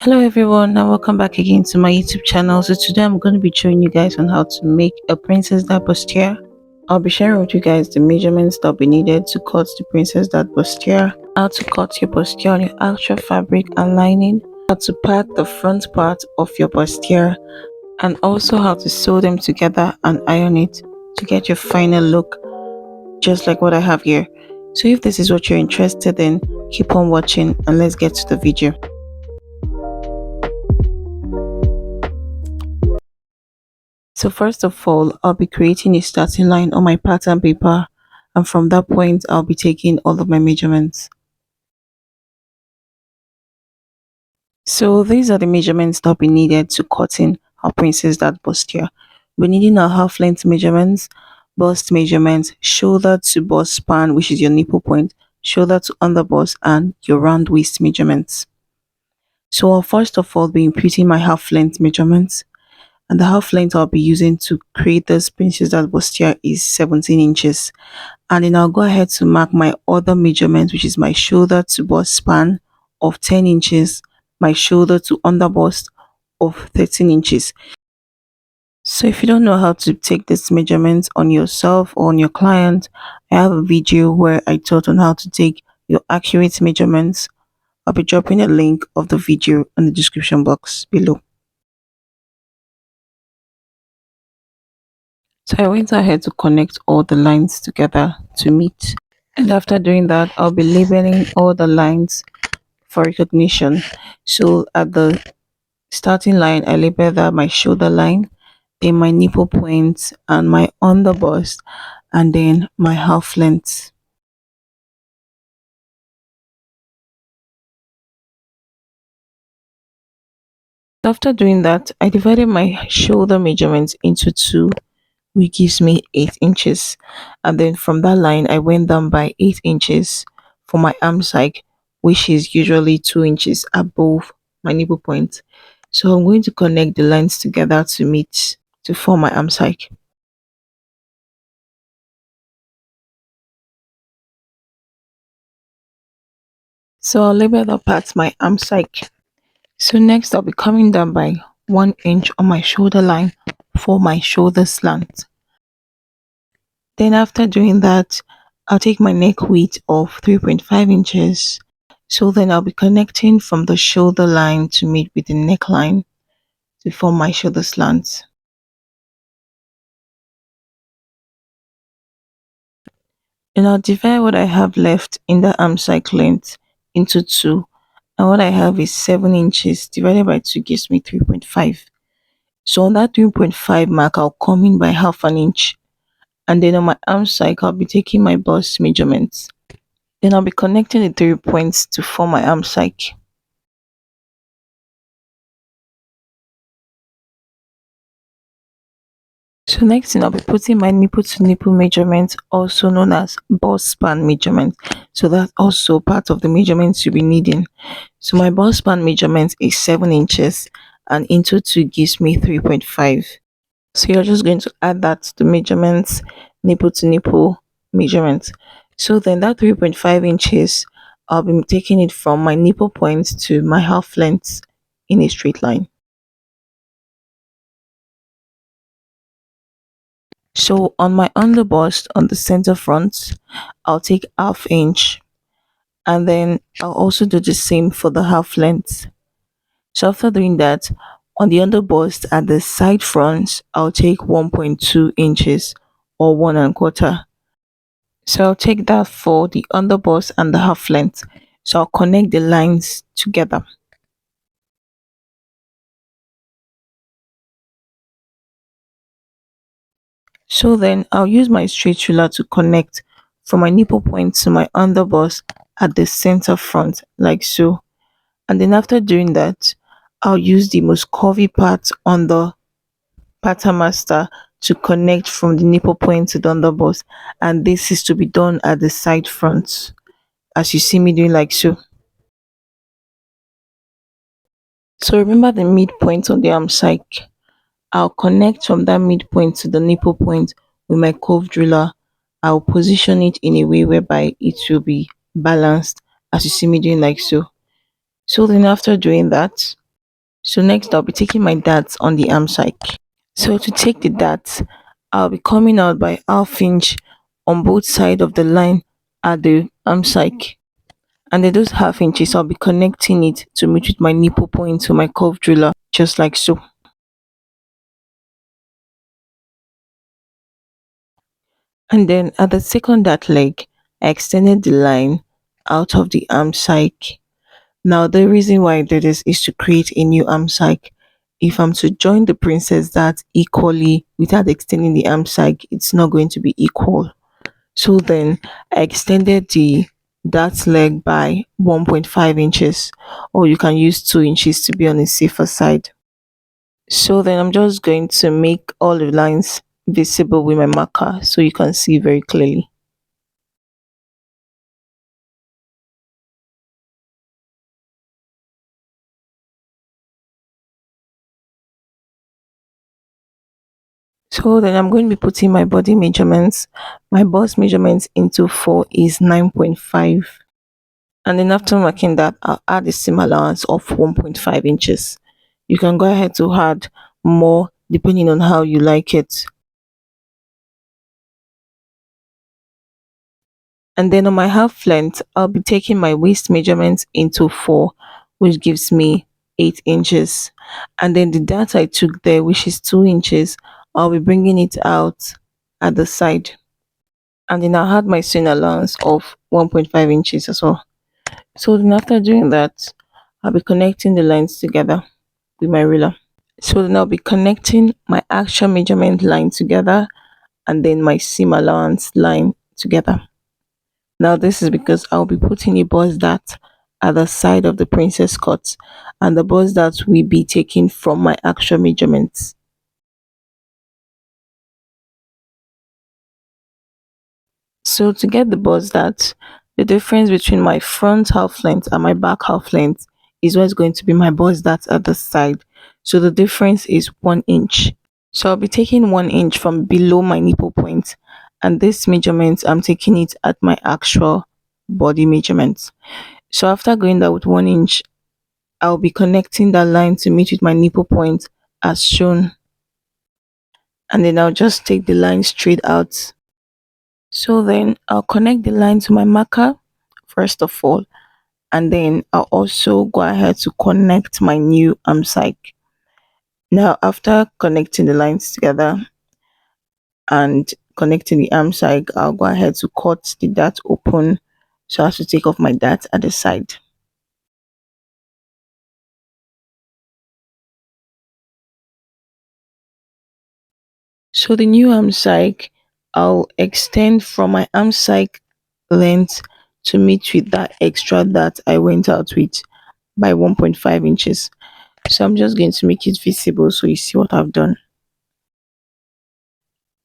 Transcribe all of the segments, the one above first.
Hello everyone and welcome back again to my YouTube channel. So today I'm going to be showing you guys on how to make a princess that bustier. I'll be sharing with you guys the measurements that will be needed to cut the princess that bustier, how to cut your bustier on your actual fabric and lining, how to pat the front part of your bustier, and also how to sew them together and iron it to get your final look just like what I have here. So if this is what you're interested in, keep on watching and let's get to the video. So first of all, I'll be creating a starting line on my pattern paper, and from that point, I'll be taking all of my measurements. So these are the measurements that will be needed to cut in our princess that bustier. We're needing our half length measurements, bust measurements, shoulder to bust span, which is your nipple point, shoulder to underbust, and your round waist measurements. So I'll first of all be inputting my half length measurements, and the half length I'll be using to create this princess that bustier is 17 inches. And then I'll go ahead to mark my other measurement, which is my shoulder to bust span of 10 inches, my shoulder to under bust of 13 inches. So if you don't know how to take this measurement on yourself or on your client, I have a video where I taught on how to take your accurate measurements. I'll be dropping a link of the video in the description box below. So I went ahead to connect all the lines together to meet. And after doing that, I'll be labeling all the lines for recognition. So at the starting line, I label that my shoulder line, then my nipple point, and my underbust, and then my half length. After doing that, I divided my shoulder measurements into two, which gives me 8 inches. And then from that line, I went down by 8 inches for my arm side, which is usually 2 inches above my nipple point. So I'm going to connect the lines together to meet to form my arm side. So I'll label that part my arm side. So next I'll be coming down by 1 inch on my shoulder line for my shoulder slant. Then after doing that, I'll take my neck width of 3.5 inches. So then I'll be connecting from the shoulder line to meet with the neckline to form my shoulder slant. Then I'll divide what I have left in the arm side length into two. And what I have is 7 inches divided by 2 gives me 3.5. So on that 3.5 mark, I'll come in by half an inch. And then on my arm side, I'll be taking my bust measurements. Then I'll be connecting the 3 points to form my arm side. So next thing I'll be putting my nipple to nipple measurement, also known as bust span measurement. So that's also part of the measurements you'll be needing. So my bust span measurement is 7 inches and into 2 gives me 3.5. So you're just going to add that to the measurements, nipple to nipple measurement. So then that 3.5 inches, I'll be taking it from my nipple point to my half length in a straight line. So on my underbust on the center front, I'll take half inch, and then I'll also do the same for the half length. So after doing that, on the underbust at the side fronts, I'll take 1.2 inches or 1 1/4. So I'll take that for the underbust and the half length. So I'll connect the lines together. So then I'll use my straight ruler to connect from my nipple point to my underbust at the center front like so. And then after doing that, I'll use the most curvy part on the pattern master to connect from the nipple point to the underbust. And this is to be done at the side front as you see me doing like so. So remember the midpoint on the arm side. I'll connect from that midpoint to the nipple point with my curved ruler. I'll position it in a way whereby it will be balanced as you see me doing like so. So then after doing that, So next I'll be taking my darts on the arm side. So to take the darts, I'll be coming out by half inch on both sides of the line at the arm side. And then those half inches, I'll be connecting it to meet with my nipple point to my curve driller, just like so. And then at the second dart leg, I extended the line out of the arm side. Now the reason why I did this is to create a new arm side. If I'm to join the princess dart equally without extending the arm side, it's not going to be equal. So then I extended the dart leg by 1.5 inches, or you can use 2 inches to be on the safer side. So then I'm just going to make all the lines visible with my marker so you can see very clearly. So then I'm going to be putting my body measurements. My bust measurements into 4 is 9.5. And then after marking that, I'll add a seam allowance of 1.5 inches. You can go ahead to add more depending on how you like it. And then on my half length, I'll be taking my waist measurement into 4, which gives me 8 inches. And then the dart I took there, which is 2 inches, I'll be bringing it out at the side. And then I had my seam allowance of 1.5 inches as well. So then after doing that, I'll be connecting the lines together with my ruler. So then I'll be connecting my actual measurement line together and then my seam allowance line together. Now this is because I'll be putting a bust dart at the side of the princess cut, and the bust dart will be taken from my actual measurements. So to get the bust dart, the difference between my front half length and my back half length is what's going to be my bust dart at the side. So the difference is 1 inch. So I'll be taking 1 inch from below my nipple point, and this measurement I'm taking it at my actual body measurement. So after going there with 1 inch, I'll be connecting that line to meet with my nipple point as shown, and then I'll just take the line straight out. So then I'll connect the line to my marker first of all, and then I'll also go ahead to connect my new arm side. Now after connecting the lines together and connecting the arm side, I'll go ahead to cut the dart open so as to take off my dart at the side. So the new arm side, I'll extend from my arm side length to meet with that extra that I went out with by 1.5 inches. So I'm just going to make it visible so you see what I've done.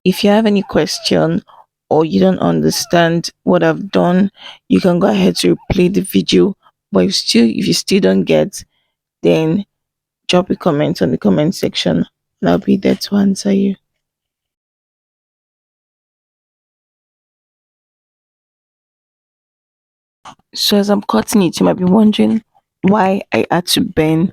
If you have any question or you don't understand what I've done, you can go ahead to replay the video. But if you still don't get, then drop a comment on the comment section and I'll be there to answer you. So as I'm cutting it, you might be wondering why I had to bend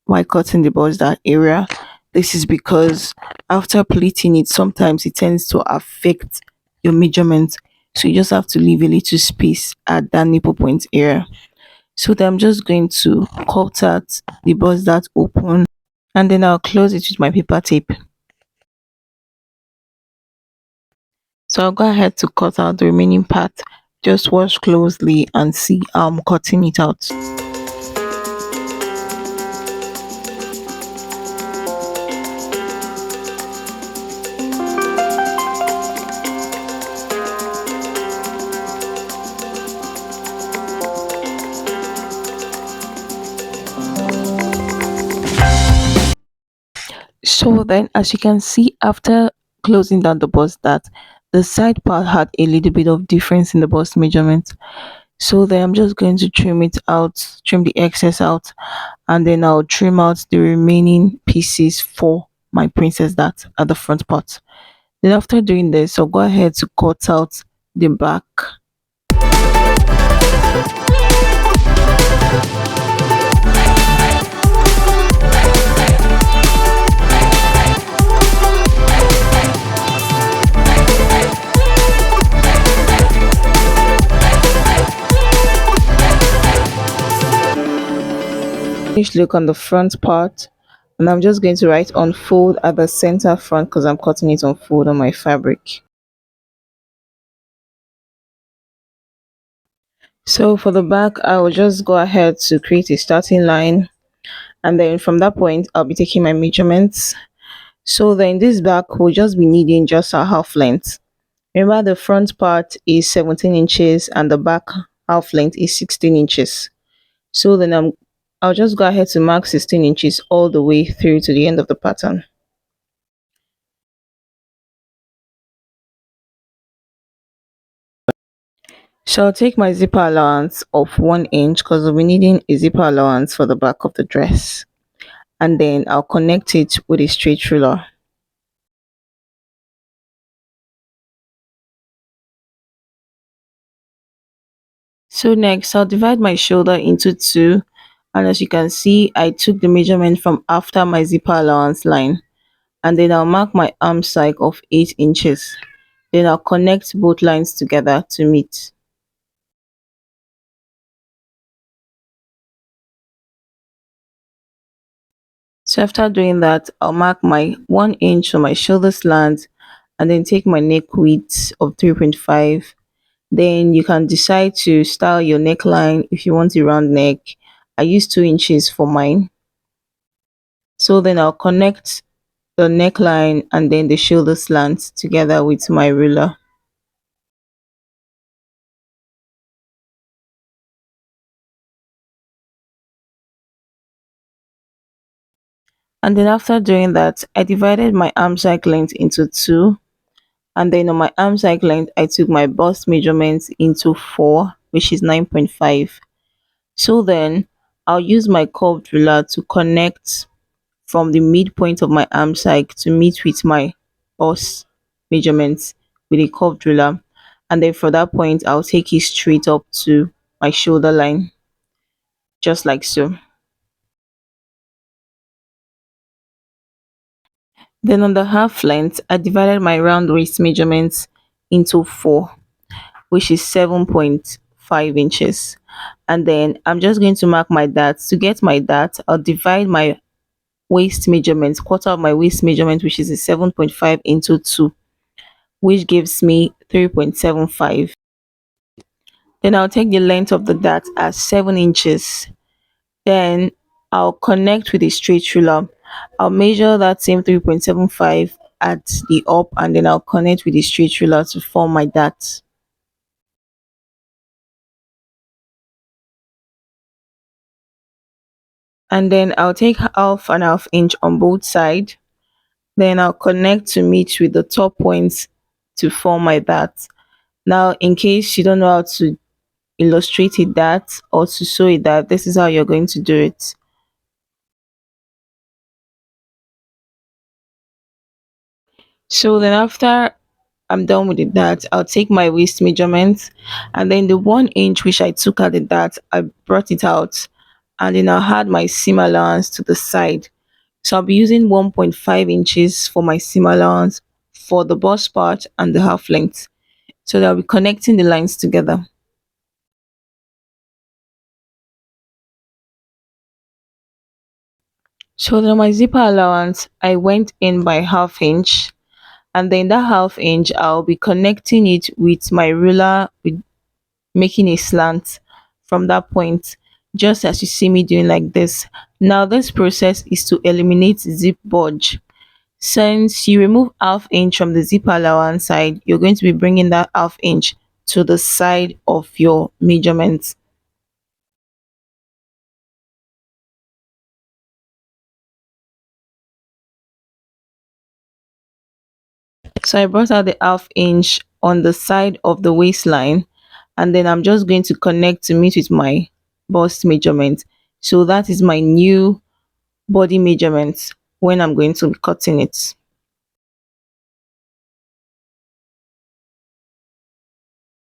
while cutting the bust that area. This is because after pleating it, sometimes it tends to affect your measurement. So you just have to leave a little space at that nipple point area. So then I'm just going to cut out the bust that open, and then I'll close it with my paper tape. So I'll go ahead to cut out the remaining part. Just watch closely and see how I'm cutting it out. So then as you can see, after closing down the bust that the side part had a little bit of difference in the bust measurement. So then I'm just going to trim it out, trim the excess out, and then I'll trim out the remaining pieces for my princess dart at the front part. Then after doing this, I'll go ahead to cut out the back. finished look on the front part, and I'm just going to write unfold at the center front because I'm cutting it on fold on my fabric. So for the back, I will just go ahead to create a starting line, and then from that point I'll be taking my measurements. So then this back will just be needing just a half length. Remember, the front part is 17 inches and the back half length is 16 inches. So then I'll just go ahead to mark 16 inches all the way through to the end of the pattern. So I'll take my zipper allowance of 1 inch because I'll be needing a zipper allowance for the back of the dress. And then I'll connect it with a straight ruler. So next I'll divide my shoulder into two, and as you can see I took the measurement from after my zipper allowance line, and then I'll mark my arm side of 8 inches. Then I'll connect both lines together to meet. So after doing that, I'll mark my 1 inch on my shoulder slant and then take my neck width of 3.5. Then you can decide to style your neckline if you want a round neck. I use 2 inches for mine. So then I'll connect the neckline and then the shoulder slant together with my ruler. And then after doing that, I divided my arm side length into two. And then on my arm side length, I took my bust measurements into four, which is 9.5. So then I'll use my curved ruler to connect from the midpoint of my arm side to meet with my bust measurements with a curved ruler. And then for that point, I'll take it straight up to my shoulder line, just like so. Then on the half length, I divided my round waist measurements into four, which is 7.5 inches. And then I'm just going to mark my darts. To get my dart, I'll divide my waist measurement, quarter of my waist measurement, which is a 7.5 into 2, which gives me 3.75. Then I'll take the length of the dart as 7 inches. Then I'll connect with a straight ruler. I'll measure that same 3.75 at the up, and then I'll connect with the straight ruler to form my dart. And then I'll take half and half inch on both sides. Then I'll connect to meet with the top points to form my dart. Now, in case you don't know how to illustrate a dart or to sew a dart, this is how you're going to do it. So then after I'm done with the dart, I'll take my waist measurement, and then the 1 inch which I took at the dart, I brought it out, and then I'll add my seam allowance to the side. So I'll be using 1.5 inches for my seam allowance for the bust part and the half length. So that I'll be connecting the lines together. So then my zipper allowance, I went in by half inch, and then that half inch I'll be connecting it with my ruler with making a slant from that point, just as you see me doing like this. Now this process is to eliminate zip budge. Since you remove half inch from the zipper allowance side, you're going to be bringing that half inch to the side of your measurement. So I brought out the half inch on the side of the waistline, and then I'm just going to connect to meet with my bust measurement. So that is my new body measurement when I'm going to be cutting it.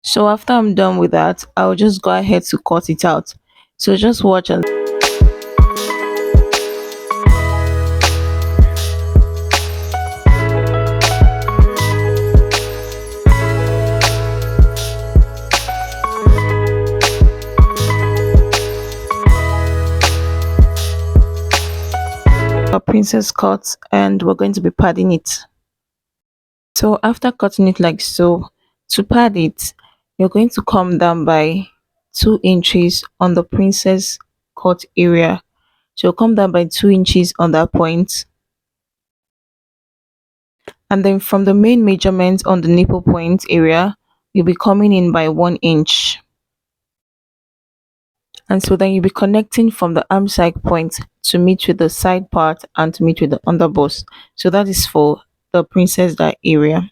So after I'm done with that, I'll just go ahead to cut it out. So just watch and our princess cut and we're going to be padding it. So after cutting it like so, to pad it, you're going to come down by 2 inches on the princess cut area. So come down by 2 inches on that point, and then from the main measurement on the nipple point area, you'll be coming in by 1 inch. And so then you'll be connecting from the arm side point to meet with the side part and to meet with the underbust. So that is for the princess that area.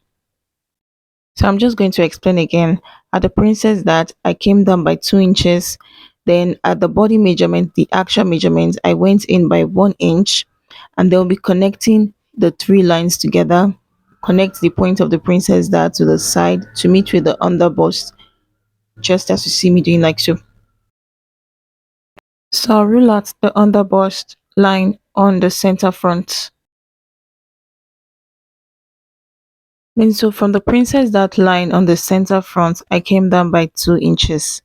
So I'm just going to explain again. At the princess that I came down by 2 inches, then at the body measurement, the actual measurement, I went in by 1 inch, and they'll be connecting the three lines together. Connect the point of the princess that to the side to meet with the underbust, just as you see me doing like so. So I'll rule out the underbust line on the center front. Then so from the princess that line on the center front, I came down by 2 inches.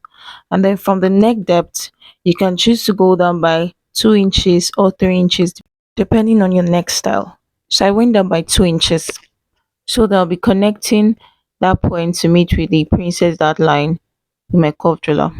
And then from the neck depth, you can choose to go down by 2 inches or 3 inches depending on your neck style. So I went down by 2 inches. So that I'll be connecting that point to meet with the princess that line in my curved ruler.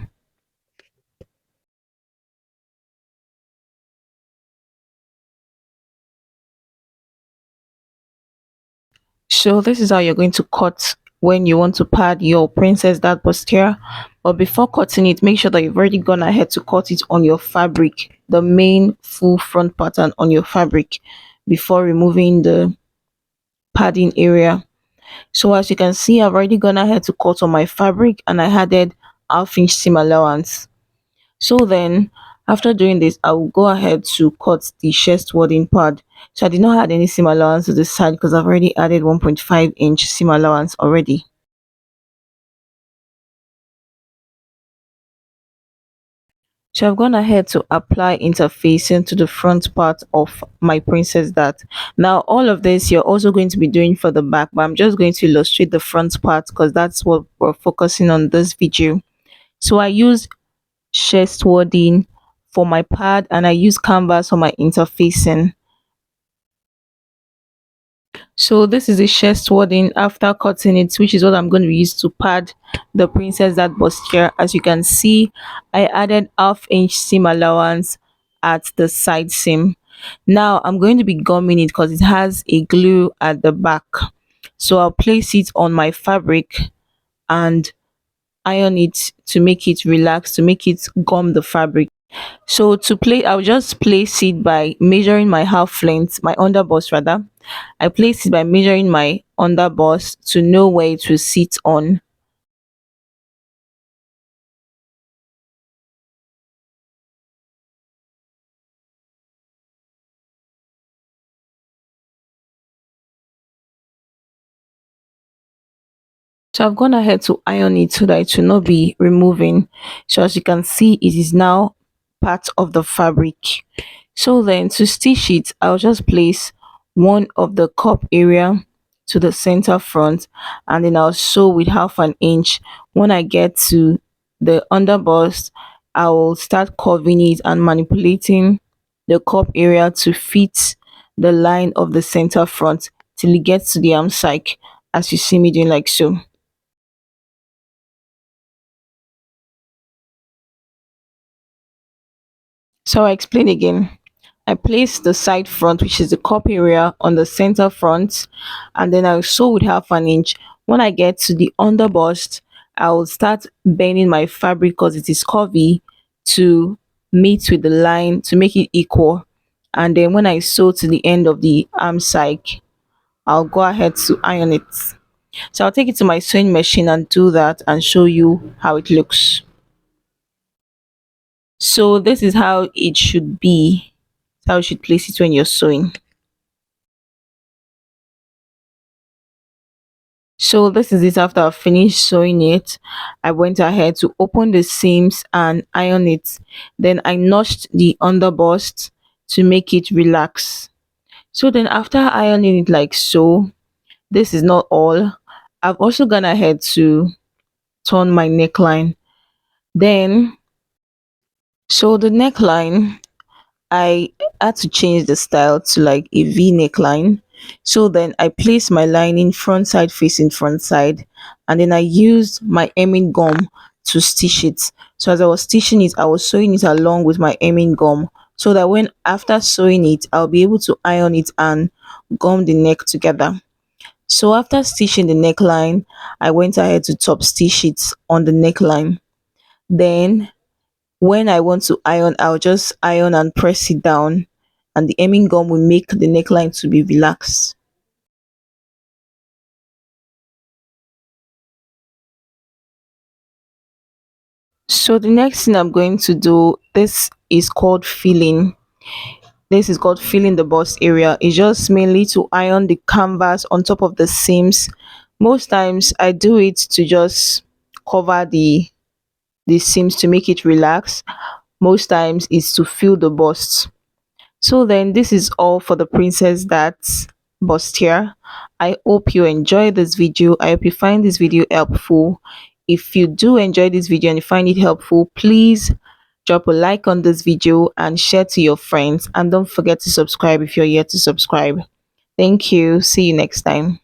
So this is how you're going to cut when you want to pad your princess that bustier. But before cutting it, make sure that you've already gone ahead to cut it on your fabric, the main full front pattern on your fabric, before removing the padding area. So as you can see, I've already gone ahead to cut on my fabric and I added half-inch seam allowance. So then after doing this, I will go ahead to cut the chest warding pad. So I did not add any seam allowance to the side because I've already added 1.5-inch seam allowance already. So I've gone ahead to apply interfacing to the front part of my princess dart. Now all of this you're also going to be doing for the back, but I'm just going to illustrate the front part because that's what we're focusing on this video. So I use chest wording for my pad and I use canvas for my interfacing. So this is the chest wording after cutting it, which is what I'm going to use to pad the princess that bustier. As you can see, I added half-inch seam allowance at the side seam. Now I'm going to be gumming it because it has a glue at the back. So I'll place it on my fabric and iron it to make it relax, to make it gum the fabric. So to play, I'll just place it by measuring my half length, my underbust rather. I place it by measuring my underbust to know where it will sit on. So I've gone ahead to iron it so that it will not be removing. So as you can see, it is now part of the fabric. So then to stitch it, I'll just place one of the cup area to the center front and then I'll sew with 1/2 inch. When I get to the underbust, I will start curving it and manipulating the cup area to fit the line of the center front till it gets to the arm side, as you see me doing like so. So I explain again. I place the side front, which is the cup area, on the center front, and then I'll sew with 1/2 inch. When I get to the underbust, I will start bending my fabric because it is curvy to meet with the line to make it equal. And then when I sew to the end of the arm side, I'll go ahead to iron it. So I'll take it to my sewing machine and do that and show you how it looks. So this is how it should be, how you should place it when you're sewing. So this is it after I finished sewing it. I went ahead to open the seams and iron it. Then I notched the underbust to make it relax. So then after ironing it like so, this is not all. I've also gone ahead to turn my neckline. Then so the neckline, I had to change the style to like a V neckline. So then I placed my lining front side facing front side, and then I used my hemming gum to stitch it. So as I was stitching it, I was sewing it along with my hemming gum so that when after sewing it, I'll be able to iron it and gum the neck together. So after stitching the neckline, I went ahead to top stitch it on the neckline. Then when I want to iron, I'll just iron and press it down, and the hemming gum will make the neckline to be relaxed. So the next thing I'm going to do, this is called filling the bust area. It's just mainly to iron the canvas on top of the seams. Most times I do it to just cover the seams to make it relax. Most times it's to fill the bust. So then this is all for the princess that's Bustier. I hope you enjoy this video. I hope you find this video helpful. If you do enjoy this video and you find it helpful, please drop a like on this video and share to your friends, and don't forget to subscribe if you're yet to subscribe. Thank you. See you next time.